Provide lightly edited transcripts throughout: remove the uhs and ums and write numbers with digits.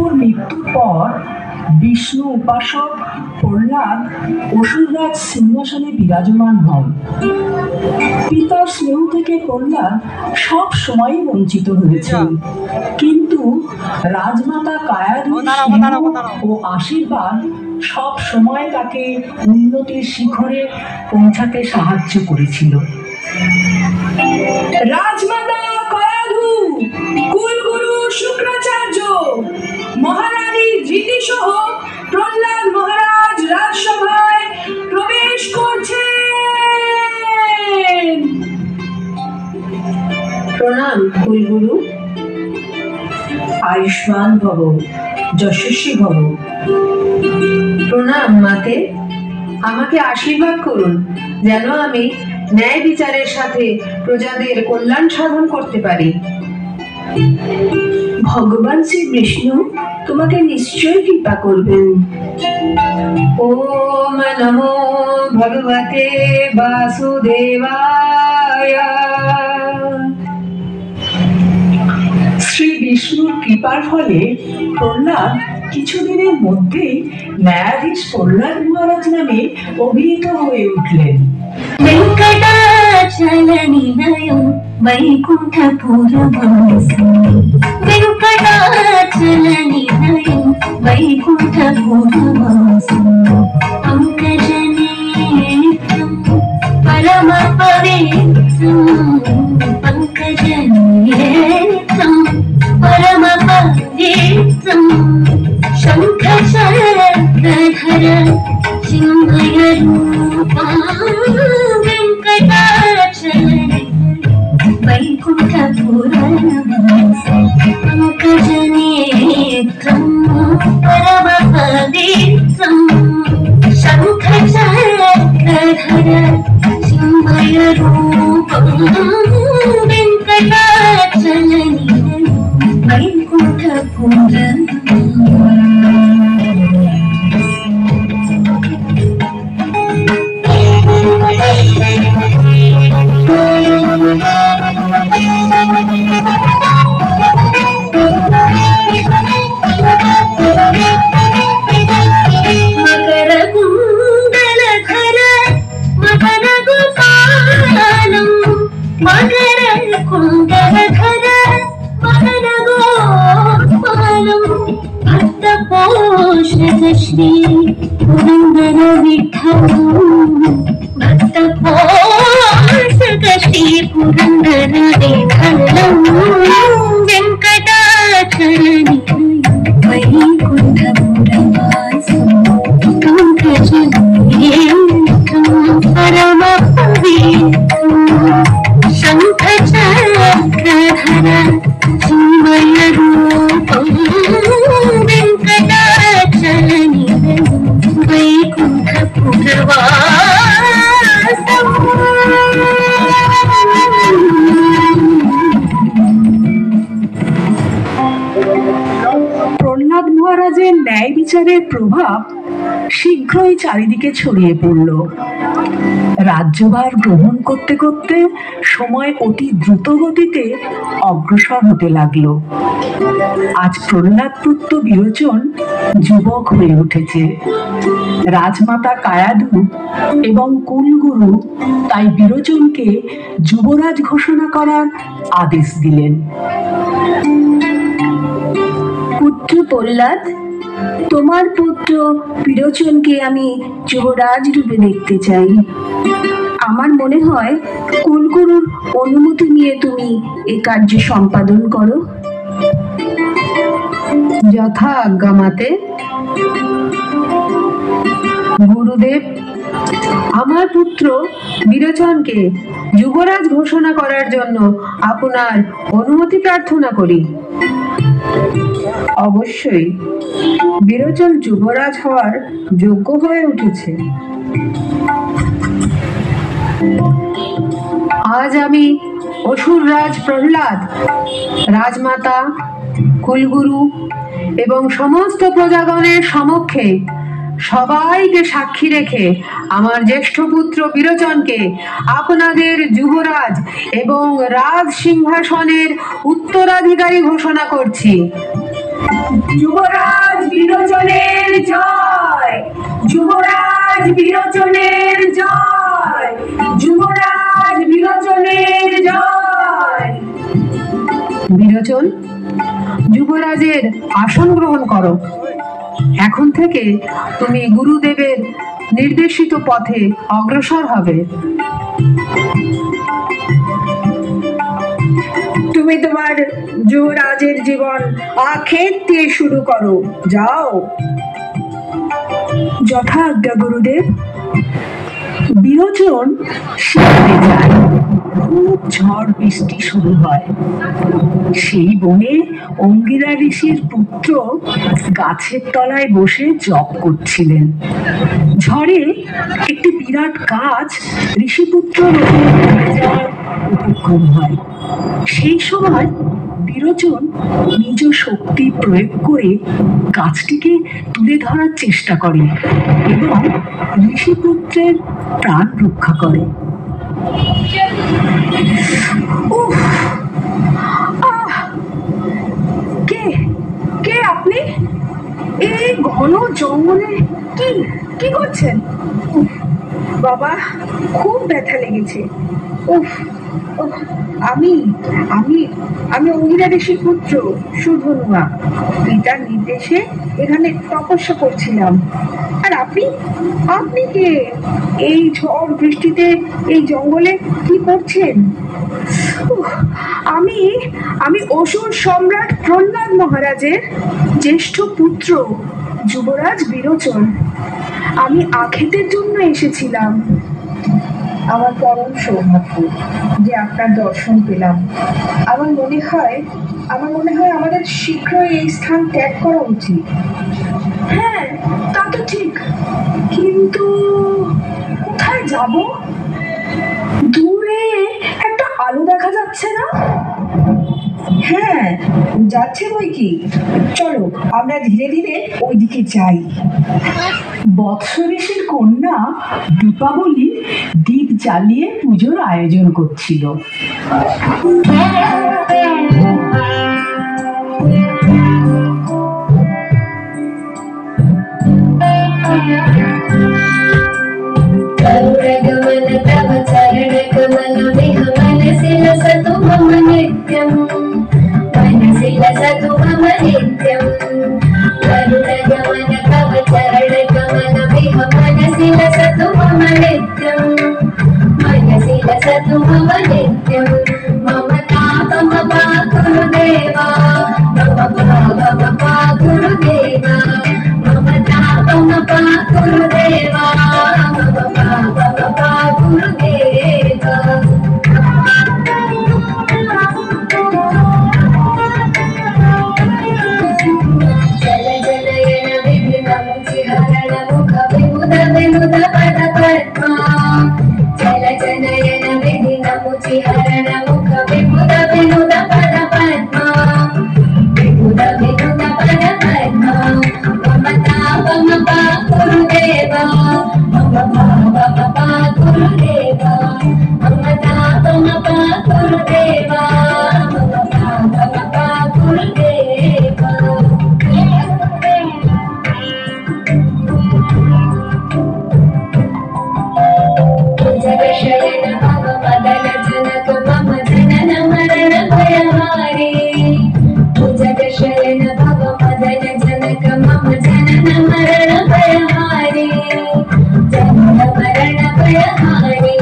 কশ্যপর মৃত্যুর পর বিষ্ণু উপাসক প্রহ্লাদ অসুররাজ সিংহাসনে বিরাজমান হন। পিতার স্নেহ থেকে প্রহ্লাদ সব সময় বঞ্চিত হয়েছেন, কিন্তু রাজমাতা কায়াধুর স্নেহ ও আশীর্বাদ সব সময় তাকে উন্নতির শিখরে পৌঁছাতে সাহায্য করেছিল। রাজমাতা কায়াধু, কুলগুরু শুক্রাচার্য, মহারানী ধৃতি সহ প্রহ্লাদ মহারাজ রাজসভায় প্রবেশ করছেন। প্রণাম কুলগুরু। আয়ুষ্মান ভব, যশস্বী ভব। প্রণাম মাতে। আমাকে আশীর্বাদ করুন যেন আমি ন্যায় বিচারের সাথে প্রজাদের কল্যাণ সাধন করতে পারি। ভগবান শ্রী বিষ্ণু তোমাকে নিশ্চয় কৃপা করবেন। ওম নমো ভগবতে বাসুদেবায়। শ্রী বিষ্ণুর কৃপার ফলে প্রহ্লাদ কিছুদিনের মধ্যেই ন্যায়াধীশ প্রহ্লাদ মহারাজ নামে অভিহিত হয়ে উঠলেন। వెంకటాచలనిలయం వైకుంఠపురవాసం, వెంకటాచలనిలయం వైకుంఠపురవాసం, పంకజనేత్రం పరమ పవిత్రం, పంకజనేత్రం పరమ పవిత్రం, శంఖచక్రధర సింహయ రూపం, వైకుంఠపురవాసం, పంకజనేత్రం పరమ పవిత్రం, శంఖచక్రధర సింహయ రూపం, వెంకటాచలనిలయం వైకుంఠపురవాసం. శ్రీ పురందర విఠల, భక్త పోషక శ్రీ పురందర విఠల, వెంకటాచలనిలయం వైకుంఠపురవాసం, పంకజనేత్రం పరమ పవిత్రం, శంఖచక్రధర సింహయ రూపం, వెంకటాచలనిలయం వైకుంఠపురవాసం. প্রহ্লাদ মহারাজের ন্যায় বিচারের প্রভাব শীঘ্রই চারিদিকে ছড়িয়ে পড়ল। রাজ্যভার গ্রহণ করতে করতে সময় অতি দ্রুত গতিতে অগ্রসর হতে লাগলো। আজ প্রহ্লাদ পুত্র বিরোচন যুবক হয়ে উঠেছে। রাজমাতা কায়াধু এবং কুলগুরু তাই বিরোচনকে যুবরাজ ঘোষণা করার আদেশ দিলেন। পুত্র প্রহ্লাদ, তোমার পুত্র বিরোচনকে আমি যুবরাজ রূপে দেখতে চাই। আমার মনে হয় কুলগুরুর অনুমতি নিয়ে তুমি এ কার্য সম্পাদন করো। যথা আজ্ঞা মাতে। গুরুদেব, আমার পুত্র বিরোচনকে যুবরাজ ঘোষণা করার জন্য আপনার অনুমতি প্রার্থনা করি। অবশ্যই বিরোচন যুবরাজ হওয়ার যোগ্য হয়ে উঠেছে। আজ আমি অসুররাজ প্রহ্লাদ, রাজমাতা, কুলগুরু এবং সমস্ত প্রজাগণের সমক্ষে সবাইকে সাক্ষী রেখে আমার জ্যেষ্ঠ পুত্র বিরোচনকে আপনাদের যুবরাজ এবং রাজ সিংহাসনের উত্তরাধিকারী ঘোষণা করছি। যুবরাজ বিরোচনের জয়, যুবরাজ বিরোচনের জয়, যুবরাজ বিরোচনের জয়। বিরোচন, যুবরাজের আসন গ্রহণ করো। এখন থেকে তুমি গুরুদেবের নির্দেশিত পথে অগ্রসর হবে। তুমি তোমার যুবরাজের জীবন আখের দিয়ে শুরু করো, যাও। যথা আজ্ঞা গুরুদেব। বিরোচন সেখানে যায়। খুব ঝড় বৃষ্টি শুরু হয়। সেই বনে অঙ্গিরা ঋষির পুত্র গাছের তলায় বসে জপ করছিলেন। ঝড়ে একটি বিরাট গাছ ঋষিপুত্রর উপর পড়ে যাওয়ার উপক্রম হয়। সেই সময় বিরোচন নিজ শক্তি প্রয়োগ করে গাছটিকে তুলে ধরার চেষ্টা করে এবং ঋষিপুত্রের প্রাণ রক্ষা করে। উফ! আহ! কে কে আপনি? এই ঘন জঙ্গলে কি কি করছেন? উফ! বাবা, খুব ব্যথা লেগেছে। উফ! উফ! আমি আমি আমি অঙ্গিরা ঋষির পুত্র সুধনুয়া। পিতার নির্দেশে এখানে তপস্যা করছিলাম। আর আপনি আপনি কে? এই ঝড় বৃষ্টিতে এই জঙ্গলে কি করছেন? উফ! আমি আমি অসুর সম্রাট প্রহ্লাদ মহারাজের জ্যেষ্ঠ পুত্র যুবরাজ বিরোচন। আমি আখেতের জন্য এসেছিলাম। আমার পরম সৌভাগ্য যে আপনার দর্শন পেলাম। আমার মনে হয় আমাদের শীঘ্রই এই স্থান ত্যাগ করা উচিত। হ্যাঁ, তা তো ঠিক, কিন্তু কোথায় যাব? দূরে একটা আলো দেখা যাচ্ছে না? হ্যাঁ, যাচ্ছে বই কি। চলো আমরা ধীরে ধীরে ওইদিকে যাই। বৎস ঋষির কন্যা দীপাবলি দীপ জ্বালিয়ে পুজোর আয়োজন করছিল। गरुडगमन तव चरणकमल विह मनसि लसतु मम नित्यम्, मनसि लसतु मम नित्यम्। गरुडगमन तव चरणकमल विह मनसि लसतु मम नित्यम्, मनसि लसतु मम नित्यम्। मम तापम पाकुरु देवा, मम पापम पाकुरु देवा, मम तापम पाकुरु देवा, मम पापम पाकुरु देवा। जल जनयन विधिनमुचिहरण मुख विमुद विमुद पद पद्मा, जल जनयन विधिनमुचिहरण मुख विमुद विमुद पद पद्मा, विमुद विमुद पद पद्मा। मम तापम पाकुरु देवा, मम पापम पाकुरु देवा, मम तापम पाकुरु देवा, मम पापम पाकुरु देवा। जगशयन भव मदन जनक मम जनन मरण भयहारी, जगशयन भव मदन जनक मम जनन मरण भयहारी, जनन मरण भयहारी।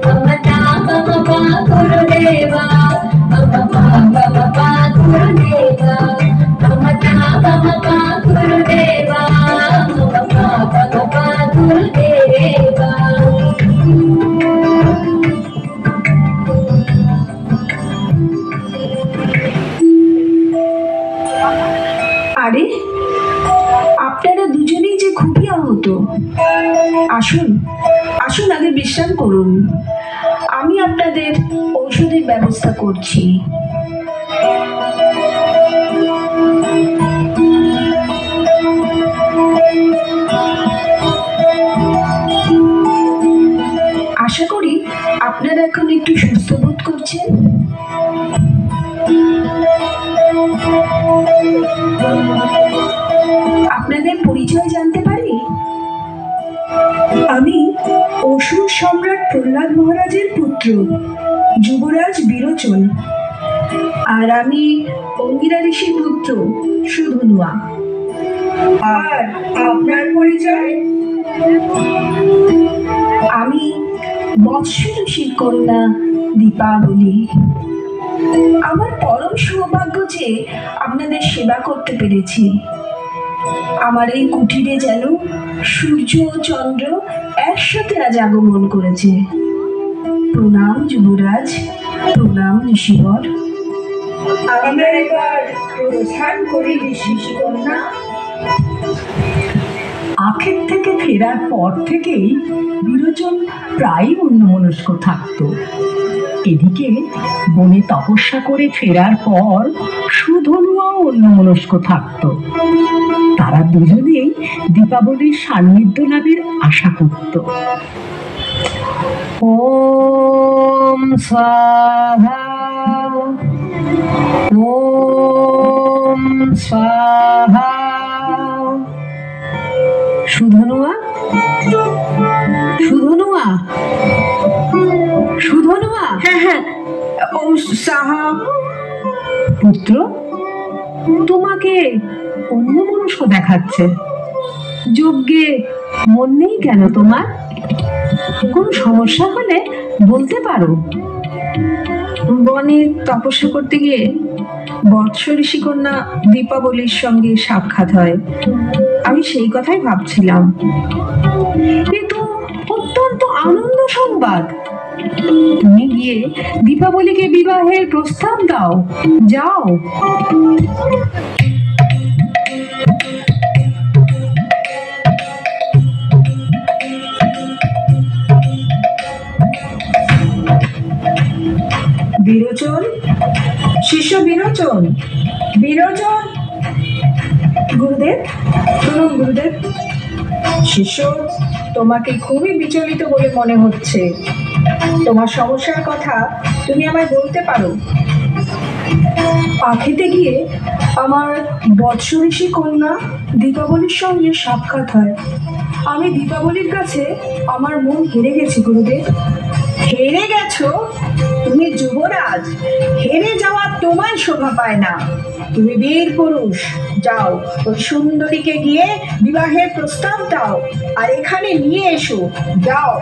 मम तापम पाकुरु देवा, मम पापम पाकुरु देवा, मम तापम पाकुरु देवा, मम पापम पाकुरु देवा। আরে, আপনারা দুজনেই যে খুবই আহত। আসুন আসুন, আগে বিশ্রাম করুন। আমি আপনাদের ঔষধের ব্যবস্থা করছি। আশা করি আপনারা এখন একটু সুস্থ বোধ করছেন। আপনাদের পরিচয় জানতে পারি? আমি অসুর সম্রাট প্রহ্লাদ মহারাজের পুত্র যুবরাজ বিরোচন। আর আমি অঙ্গিরা ঋষির পুত্র সুধনুয়া। আর আপনার পরিচয়? আমি বৎস ঋষির কন্যা দীপাবলি। আমার পরম সৌভাগ্য যে আপনাদের সেবা করতে পেরেছি। আমার এই কুটিরে যেন সূর্য ও চন্দ্র একসাথে আজ আগমন করেছে। প্রণাম যুবরাজ, প্রণাম ঋষিবর। আমরা এবার প্রস্থান করি ঋষি কন্যা। আখের থেকে ফেরার পর থেকেই বিরোচন প্রায় অন্যমনস্ক থাকত। এদিকে বনে তপস্যা করে ফেরার পর সুধনুয়াও অন্যমনস্ক থাকত। তারা দুজনেই দীপাবলির সান্নিধ্য লাভের আশা করত। ওম স্বাহা ওম স্বাহা। সুধনুয়া, সুধনুয়া, সুধনুয়া। হ্যাঁ হ্যাঁ, ওম সাহা। পুত্র, তোমাকে অন্যমনস্ক দেখাচ্ছে। যজ্ঞে মন নেই কেন তোমার? কোনো সমস্যা হলে বলতে পারো। বনে তপস্যা করতে গিয়ে বৎস ঋষিকন্যা দীপাবলির সঙ্গে সাক্ষাৎ হয়। আমি সেই কথাই ভাবছিলাম। এ তো অত্যন্ত আনন্দ সংবাদ। তুমি গিয়ে দীপাবলিকে বিবাহের প্রস্তাব দাও, যাও। বিরোচন, শিষ্য বিরোচন, বিরোচন। গুরুদেব, প্রণাম গুরুদেব। শিষ্য, তোমাকে খুবই বিচলিত বলে মনে হচ্ছে। তোমার সমস্যার কথা তুমি আমায় বলতে পারো। পাখিতে গিয়ে আমার বৎস ঋষি কন্যা দীপাবলির সঙ্গে সাক্ষাৎ হয়। আমি দীপাবলির কাছে আমার মন হেরে গেছি গুরুদেব। হেরে গেছো? তুমি যুবরাজ, হেরে যাওয়া তোমায় শোভা পায় না। তুমি বীর পুরুষ, যাও ওই সুন্দরীকে গিয়ে বিবাহের প্রস্তাব দাও আর এখানে নিয়ে এসো, যাও।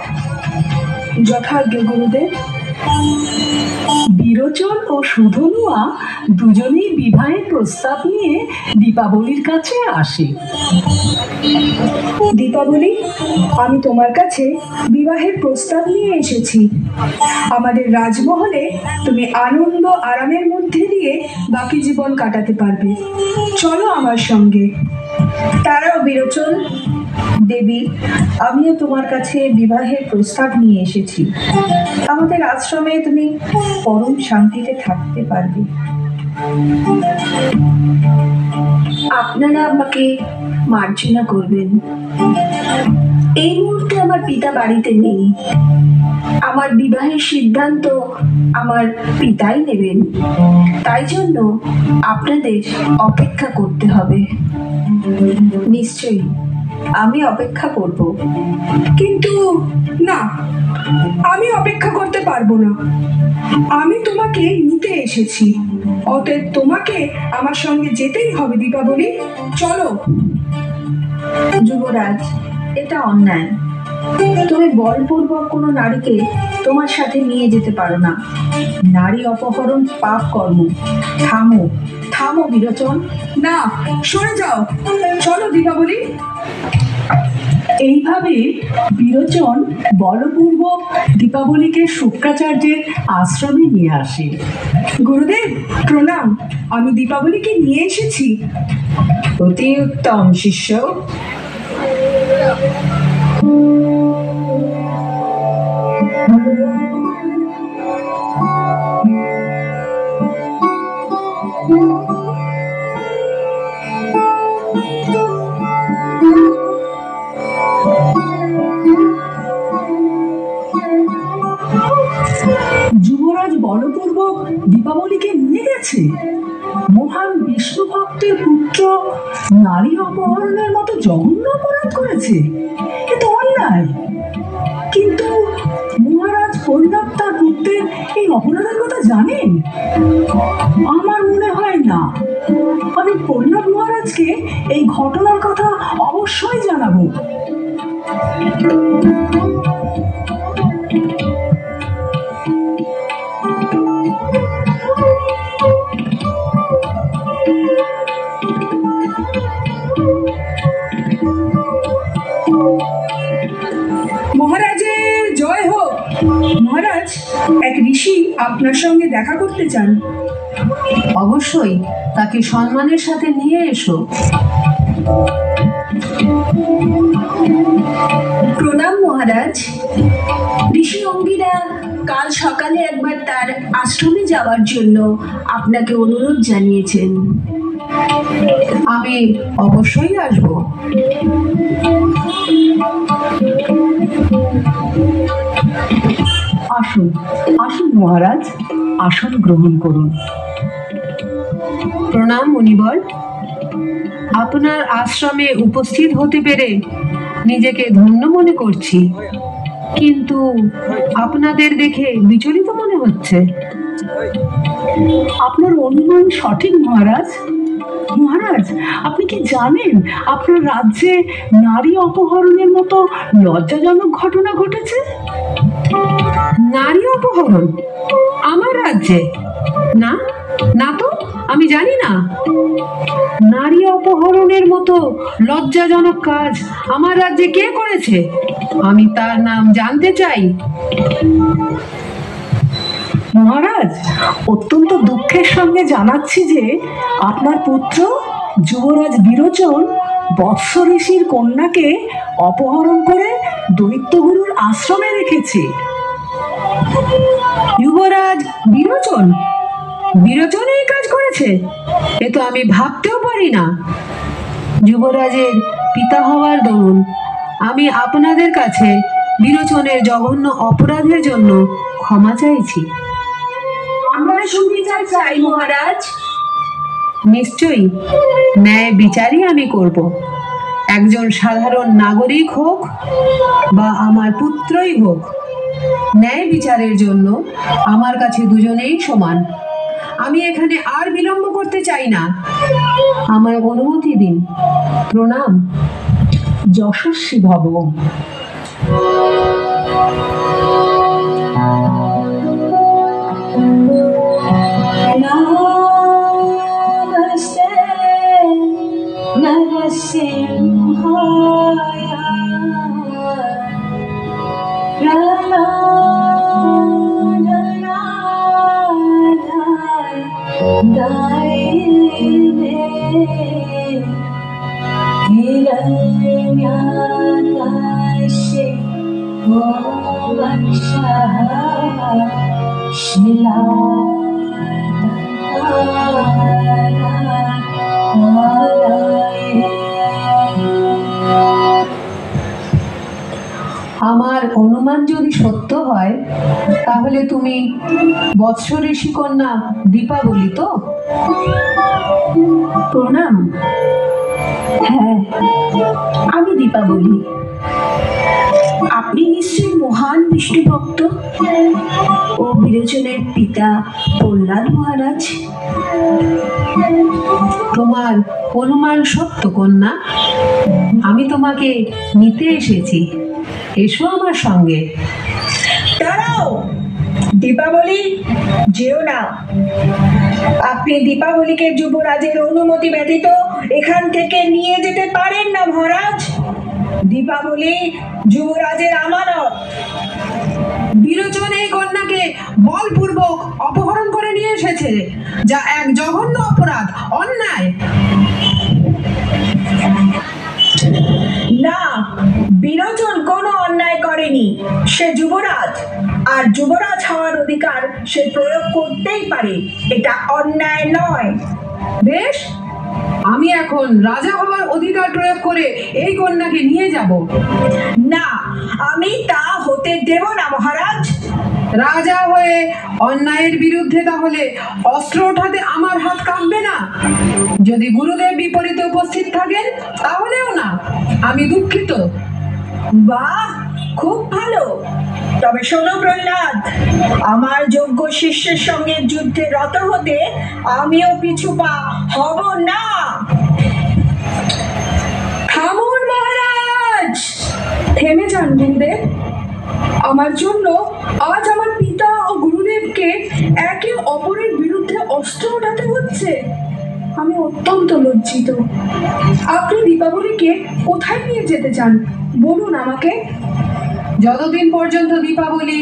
যথাজ্ঞ গুরুদেব। বিরোচন ও সুধনুয়া দুজনেই বিবাহের প্রস্তাব নিয়ে দীপাবলির কাছে আসে। দীপাবলি, আমি তোমার কাছে বিবাহের প্রস্তাব নিয়ে এসেছি। আমাদের রাজমহলে তুমি আনন্দ আরামের মধ্যে দিয়ে বাকি জীবন কাটাতে পারবে। চলো আমার সঙ্গে। তারাও বিরোচন। দেবী, আমিও তোমার কাছে বিবাহের প্রস্তাব নিয়ে এসেছি। আমাদের আশ্রমে তুমি পরম শান্তিতে থাকতে পারবে। আপনারা আমাকে মার্জনা করবেন। এই মুহূর্তে আমার পিতা বাড়িতে নেই। আমার বিবাহের সিদ্ধান্ত আমার পিতাই নেবেন। তাই জন্য আপনাদের অপেক্ষা করতে হবে। নিশ্চয়ই আমি অপেক্ষা করব। কিন্তু না, আমি অপেক্ষা করতে পারবো না। আমি তোমাকে নিতে এসেছি, অতএব তোমাকে আমার সঙ্গে যেতেই হবে। দীপাবলি, চলো। যুবরাজ, এটা অন্যায়। তুমি বলপূর্বক কোনো নারীকে তোমার সাথে নিয়ে যেতে পারো না। নারী অপহরণ পাপ কর্ম। থামো, থামো বিরোচন। না, সরে যাও। চলো দীপাবলি। এইভাবে বিরোচন বলপূর্বক দীপাবলিকে শুক্রাচার্যের আশ্রমে নিয়ে আসে। গুরুদেব, প্রণাম। আমি দীপাবলিকে নিয়ে এসেছি। অতি উত্তম শিষ্য। যুবরাজ বলপূর্বক দীপাবলিকে নিয়ে গেছে। মহান বিষ্ণু ভক্ত ভক্তের পুত্র নারী অপহরণের মতো জঘন্য অপরাধ করেছে? এ তো অন্যায়। কিন্তু মহারাজ পরিণাম তার পুত্রের এই অপরাধের কথা জানেন? আমার মনে হয় না। আমি পরিণাম মহারাজকে এই ঘটনার কথা অবশ্যই জানাবো। মহারাজের জয় হোক। মহারাজ, এক ঋষি আপনার সঙ্গে দেখা করতে চান। অবশ্যই, তাকে সম্মানের সাথে নিয়ে এসো। প্রণাম মহারাজ। ঋষি অঙ্গিরা কাল সকালে একবার তার আশ্রমে যাওয়ার জন্য আপনাকে অনুরোধ জানিয়েছেন। আমি অবশ্যই আসব। আসুন আসুন মহারাজ, আসন গ্রহণ করুন। প্রণাম মুনিবর। আপনার আশ্রমে উপস্থিত হতে পেরে নিজেকে ধন্য মনে করছি, কিন্তু আপনাদের দেখে বিচলিত মনে হচ্ছে। আপনার অনুমান সঠিক মহারাজ। মহারাজ, আপনি কি জানেন আপনার রাজ্যে নারী অপহরণের মতো লজ্জাজনক ঘটনা ঘটেছে? নারী অপহরণ আমার রাজ্যে? না না, তো আমি জানি না। নারী অপহরণের মতো লজ্জাজনক কাজ আমার রাজ্যে কে করেছে? আমি তার নাম জানতে চাই। মহারাজ, অত্যন্ত দুঃখের সঙ্গে জানাচ্ছি যে আপনার পুত্র যুবরাজ বিরোচন বৎস ঋষির কন্যাকে অপহরণ করে দৈত্যগুরুর আশ্রমে রেখেছে। যুবরাজ বিরোচন বিরোচন এই কাজ করেছে? এ তো আমি ভাবতেও পারি না। যুবরাজের পিতা হওয়ার দরুন আমি আপনাদের কাছে বিরোচনের জঘন্য অপরাধের জন্য ক্ষমা চাইছি। আমরা সুবিচার চাই মহারাজ। নিশ্চয়ই ন্যায় বিচারই আমি করব। একজন সাধারণ নাগরিক হোক বা আমার পুত্রই হোক, ন্যায় বিচারের জন্য আমার কাছে দুজনেই সমান। আমি এখানে আর বিলম্ব করতে চাই না। আমায় অনুমতি দিন। প্রণাম। যশস্বী ভব। নমস্তে নরসিংহায় প্রণামায় দায়িনে হিরণ্যাকাশে বংশः আমার অনুমান যদি সত্য হয়, তাহলে তুমি বৎস ঋষি কন্যা দীপাবলি তো? প্রণাম। হ্যাঁ, আমি দীপাবলি। আপনি নিশ্চয়ই মহান বিষ্ণু ভক্ত ও বিরোচনের পিতা প্রহ্লাদ মহারাজ। তোমার অনুমান সত্য কন্যা। আমি তোমাকে নিতে এসেছি। এসো আমার সঙ্গে। দাঁড়াও দীপাবলি, যেও না। আপনি দীপাবলিকে যুবরাজের অনুমতি ব্যতীত এখান থেকে নিয়ে যেতে পারেন না মহারাজ। দীপাবলি যুবরাজের আমানত। বিরোচন এই কন্যাকে বলপূর্বক অপহরণ করে নিয়ে এসেছে, যা এক জঘন্য অপরাধ, অন্যায়। না, বিরোচন কোনো অন্যায় করেনি। সে যুবরাজ, আর যুবরাজ হওয়ার অধিকার সে প্রয়োগ করতেই পারে। এটা অন্যায় নয়। বেশ, আমি এখন রাজা হবার অধিকার প্রয়োগ করে এই কন্যাকে নিয়ে যাব। না, আমি তা হতে দেব না মহারাজ। রাজা হয়ে অন্যায়ের বিরুদ্ধে তাহলে অস্ত্র ওঠাতে আমার হাত কাঁপবে না? যদি গুরুদেব বিপরীতে উপস্থিত থাকেন তাহলেও না? আমি দুঃখিত। বাহ, খুব ভালো। তবে শোনো প্রহ্লাদ, আমার যোগ্য শিষ্যের সঙ্গে যুদ্ধে রত হতে আমিও পিছু পা হব না। থামুন মহারাজ, থেমে যান গুরুদেব। আমার জন্য আজ আমার পিতা ও গুরুদেবকে একে অপরের বিরুদ্ধে অস্ত্র ওঠাতে হচ্ছে। আমি অত্যন্ত লজ্জিত। আপনি দীপাবলিকে কোথায় নিয়ে যেতে চান বলুন আমাকে। যতদিন পর্যন্ত দীপাবলি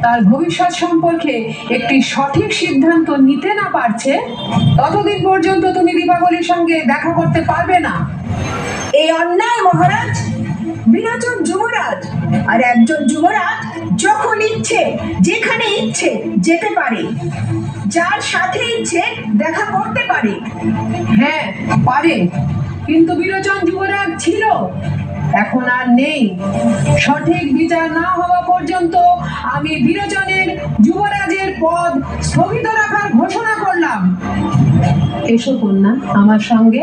তার ভবিষ্যৎ সম্পর্কে একটি সঠিক সিদ্ধান্ত নিতে না পারছে, ততদিন পর্যন্ত তুমি দীপাবলির সঙ্গে দেখা করতে পারবে না। এই অন্যায় মহারাজ। বিরাজন যুবরাজ, আর একজন যুবরাজ যখন ইচ্ছে যেখানে ইচ্ছে যেতে পারে, যার সাথে ইচ্ছে দেখা করতে পারে। হ্যাঁ পারে, কিন্তু বিরোচন যুবরাজ ছিল, এখন আর নেই। সঠিক বিচার না হওয়া পর্যন্ত আমি বিরোচনের যুবরাজের পদ স্থগিত রাখার ঘোষণা করলাম। এসো কন্যা আমার সঙ্গে।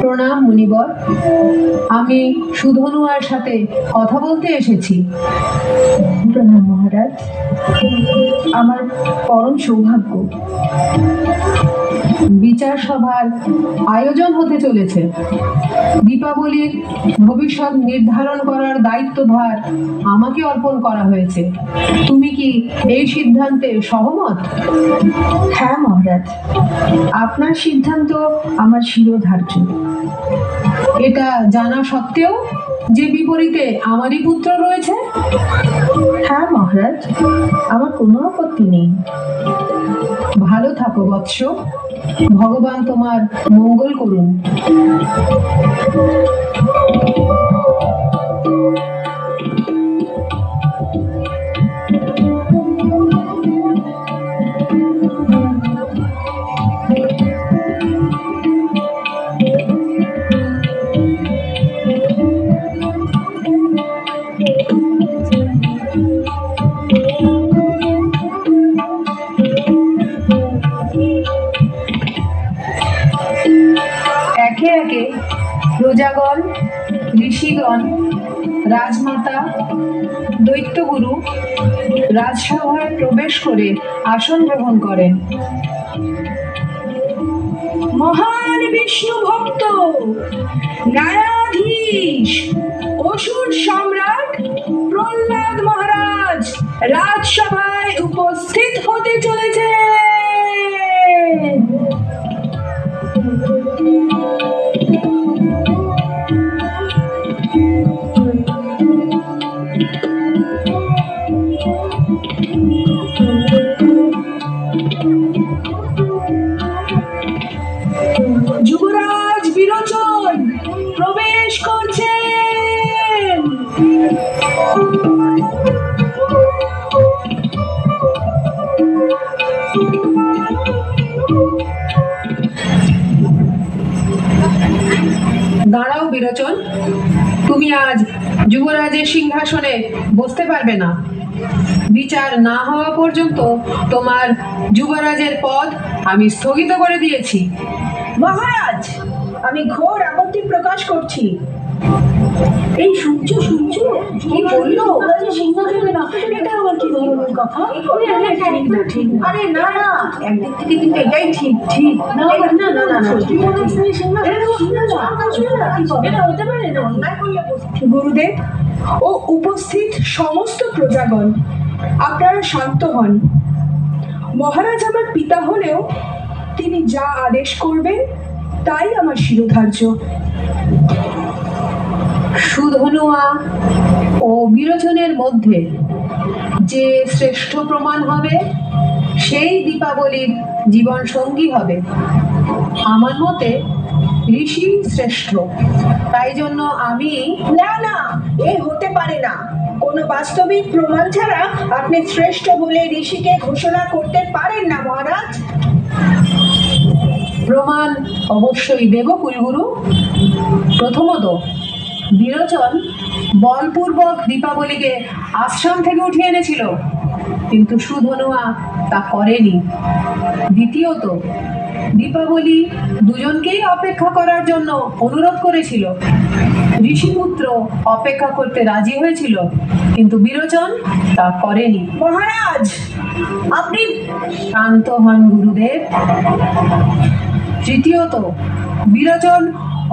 প্রণাম মুনিবর, আমি সুধনুয়ার সাথে কথা বলতে এসেছি। প্রণাম মহারাজ, আমার পরম সৌভাগ্য। বিচার সভার আয়োজন হতে চলেছে। দীপাবলির ভবিষ্যৎ নির্ধারণ করার দায়িত্বভার আমাকে অর্পণ করা হয়েছে। তুমি কি এই সিদ্ধান্তে সহমত? হ্যাঁ মহারাজ, আপনার সিদ্ধান্ত আমার শিরোধার্য। এটা জানা সত্ত্বেও যে বিপরীতে আমারই পুত্র রয়েছে? হ্যাঁ মহারাজ, আমার কোনো আপত্তি নেই। ভালো থাকো বৎস, ভগবান তোমার মঙ্গল করুন। একে একে প্রজাগণ, ঋষিগণ, রাজমাতা, দৈত্যগুরু রাজসভায় প্রবেশ করে আসন গ্রহণ করেন। মহান বিষ্ণু ভক্ত, ন্যায়াধীশ, অসুর সম্রাট প্রহ্লাদ মহারাজ রাজসভায় উপস্থিত হতে চলেছে। যুবরাজ বিরোচন প্রবেশ করছেন। দাঁড়াও বিরোচন, তুমি আজ যুবরাজের সিংহাসনে বসতে পারবে না। বিচার না হওয়া পর্যন্ত তোমার যুবরাজের পদ আমি স্থগিত করে দিয়েছি। মহারাজ, আমি ঘোর আপত্তি প্রকাশ করছি। এই সূর্য সূর্য কি বললো? সিংহাসনে না, এটা আবার কি ধরনের কথা? ঠিক না। আরে না না, একদিক থেকে কিন্তু এটাই ঠিক। ঠিক না না না না না, এটা হতে পারে না। গুরুদেব ও উপস্থিত সমস্ত প্রজাগণ, আপনারা শান্ত হন। মহারাজ আমার পিতা হলেও তিনি যা আদেশ করবেন তাই আমার শিরোধার্য। সুধনুয়া ও বিরোচনের মধ্যে যে শ্রেষ্ঠ প্রমাণ হবে সেই দীপাবলির জীবন সঙ্গী হবে। আমার মতে ঋষি শ্রেষ্ঠ, তাই জন্য আমি না না, এ হতে পারে না। কোনো বাস্তবিক প্রমাণ ছাড়া আপনি শ্রেষ্ঠ বলে ঋষিকে ঘোষণা করতে পারেন না মহারাজ। প্রমাণ অবশ্যই দেব কুলগুরু। প্রথমত, বিরোচন বলপূর্বক দীপাবলিকে আশ্রম থেকে উঠিয়ে এনেছিল, কিন্তু সুধনুয়া তা করেনি। দ্বিতীয়ত, দীপাবলি দুজনকেই অপেক্ষা করার জন্য অনুরোধ করেছিল। ঋষিপুত্র অপেক্ষা করতে রাজি হয়েছিল, কিন্তু বিরোচন তা করেনি। মহারাজ, আপনি শান্ত হন গুরুদেব। তৃতীয়ত, বিরোচন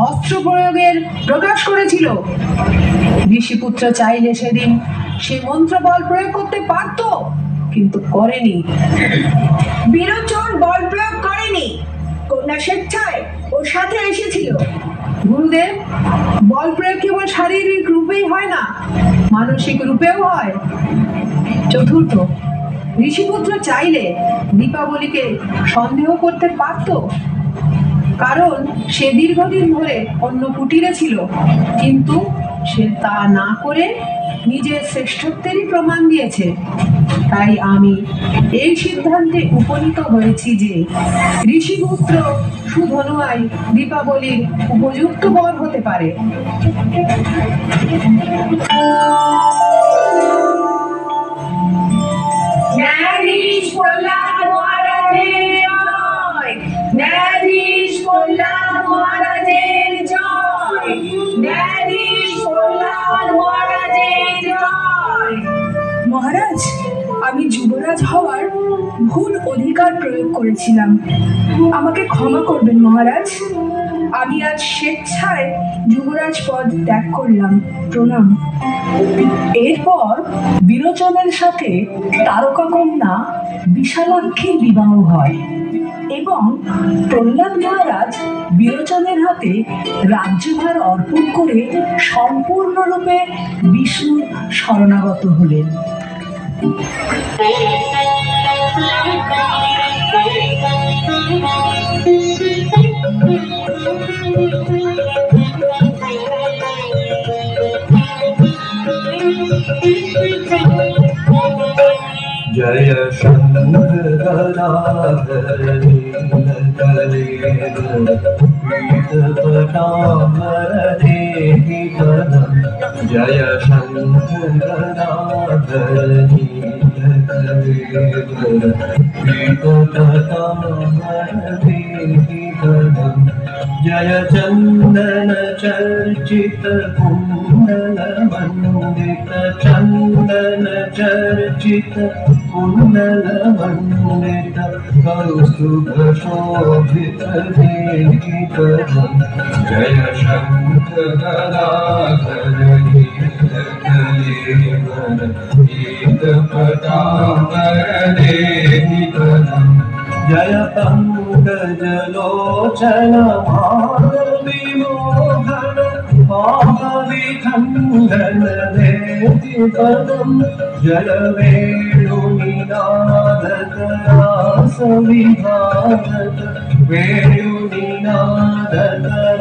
অস্ত্র প্রয়োগের প্রকাশ করেছিল। ঋষিপুত্র চাইলে সেদিন সে মন্ত্র বল প্রয়োগ করতে পারত, কিন্তু করেনি। বিরোচন বল প্রয়োগ করেনি, কন্যা স্বেচ্ছায় ওর সাথে এসেছিল। গুরুদেব, বল প্রয়োগ কেবল শারীরিক রূপেই হয় না, মানসিক রূপেও হয়। চতুর্থ, ঋষিপুত্র চাইলে দীপাবলিকে সন্দেহ করতে পারত, কারণ সে দীর্ঘদিন ধরে অন্য কুটিরে ছিল, কিন্তু সে তা না করে নিজের শ্রেষ্ঠত্বেরই প্রমাণ দিয়েছে। তাই আমি এই সিদ্ধান্তে উপনীত হয়েছি যে ঋষিপুত্র সুধনুয়াই দীপাবলির উপযুক্ত বর হতে পারে। ন্যায়াধীশ প্রহ্লাদ মহারাজের জয়, ন্যায়াধীশ প্রহ্লাদ মহারাজের জয়, ন্যায়াধীশ প্রহ্লাদ মহারাজের জয়। মহারাজ, আমি যুবরাজ হওয়ার ভুল অধিকার প্রয়োগ করেছিলাম, আমাকে ক্ষমা করবেন মহারাজ। আমি আজ স্বেচ্ছায় যুবরাজ পদ ত্যাগ করলাম, প্রণাম। এরপর বিরোচনের সাথে তারকা কন্যা বিশালাক্ষীর বিবাহ হয় এবং প্রহ্লাদ মহারাজ বিরোচনের হাতে রাজ্যভার অর্পণ করে সম্পূর্ণরূপে বিষ্ণুর শরণাগত হলেন। जय शंकराधर नीलकलेहि पदम, जय शंकराधर नीलकलेहि पदम, जय चंदन चर्चित कुंडल मंडित, चंदन चर्चित कुंडल मंडित कौस्तुभ शोभित देहि पदम, जय शंकराधर नीलकलेहि देहि पदम, जय पंकजलोचन माधवी मोहन माधवी खंडन देहि पदम, जय वेणुनिनादक रास विहारक, वेणुनिनादक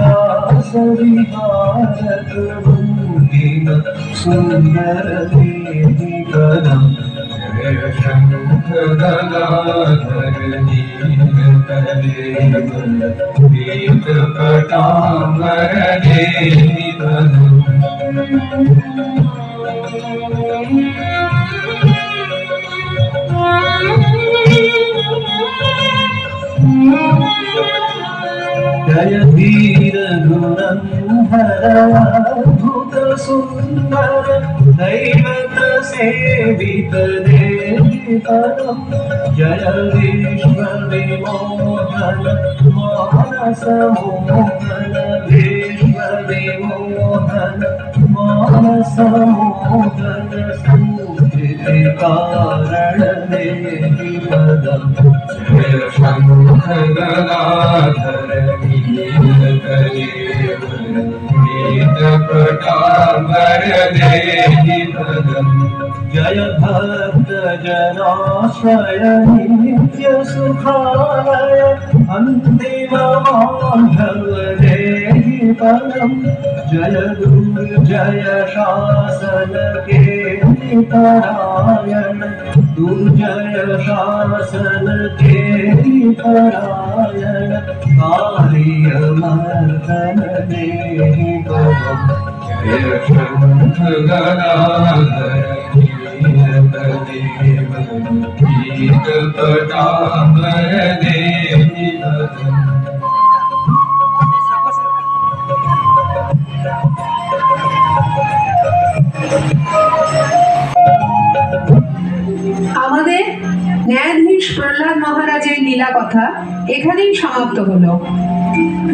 रास विहारक रूपिण सुंदर देहि पदम, जय शंकराधर नीलकलेहि देहि पदम। जय धीर धुरंधर अद्भुत सुंदर दैवत सेवित देहि पदम, जय विश्व विमोहन मानस मोहन, विश्व विमोहन मानस मोहन सुकृति कारण देहि पदम, जय शंकराधर देहि पदम, जय भक्त जनाश्रय नित्य सुखालय, अन्तिममाधव देहि परम जय दुर्जय शासन के परायण दुर्जय शासन के परायण कार्यमर्दन देहि परम जय शंख गदाधर गीत पटामर देहि परम। আমাদের ন্যায়াধীশ প্রহ্লাদ মহারাজের লীলা কথা এখানেই সমাপ্ত হলো।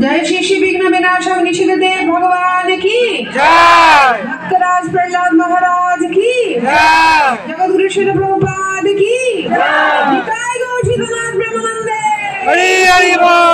জয় শ্রী শ্রী বিঘ্ন বিনাশক নিষিদ্ধদেব ভগবান কি জয়, ভক্তরাজ প্রহ্লাদ মহারাজ কি জয়, জগৎগুরু শিল প্রভুপাদ কি জয়, নিতাই গৌর সীতানাথ প্রেমানন্দে হরি হরি বল।